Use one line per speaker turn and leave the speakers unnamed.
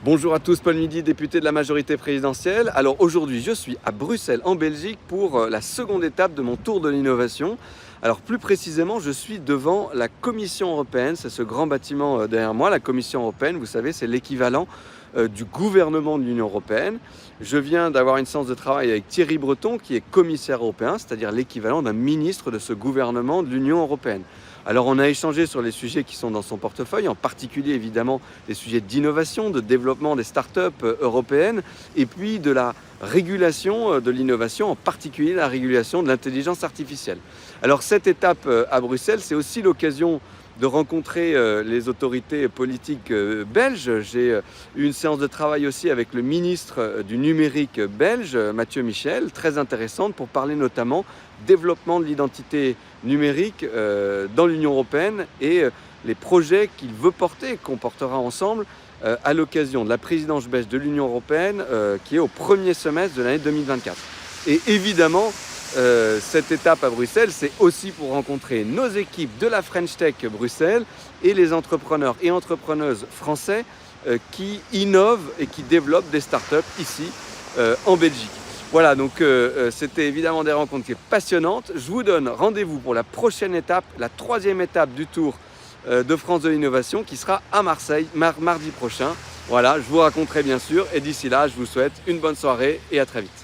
Bonjour à tous, Paul Midi, député de la majorité présidentielle. Alors aujourd'hui, je suis à Bruxelles, en Belgique, pour la seconde étape de mon tour de l'innovation. Alors plus précisément, je suis devant la Commission européenne, c'est ce grand bâtiment derrière moi. La Commission européenne, vous savez, c'est l'équivalent du gouvernement de l'Union européenne. Je viens d'avoir une séance de travail avec Thierry Breton, qui est commissaire européen, c'est-à-dire l'équivalent d'un ministre de ce gouvernement de l'Union européenne. Alors on a échangé sur les sujets qui sont dans son portefeuille, en particulier évidemment les sujets d'innovation, de développement des startups européennes et puis de la régulation de l'innovation, en particulier la régulation de l'intelligence artificielle. Alors cette étape à Bruxelles, c'est aussi l'occasion de rencontrer les autorités politiques belges. J'ai eu une séance de travail aussi avec le ministre du numérique belge, Mathieu Michel, très intéressante pour parler notamment développement de l'identité numérique dans l'Union européenne et les projets qu'il veut porter, qu'on portera ensemble à l'occasion de la présidence belge de l'Union européenne qui est au premier semestre de l'année 2024. Et évidemment, cette étape à Bruxelles, c'est aussi pour rencontrer nos équipes de la French Tech Bruxelles et les entrepreneurs et entrepreneuses français qui innovent et qui développent des startups ici en Belgique. Voilà, donc c'était évidemment des rencontres passionnantes. Je vous donne rendez-vous pour la prochaine étape, la troisième étape du Tour de France de l'innovation qui sera à Marseille mardi prochain. Voilà, je vous raconterai bien sûr et d'ici là, je vous souhaite une bonne soirée et à très vite.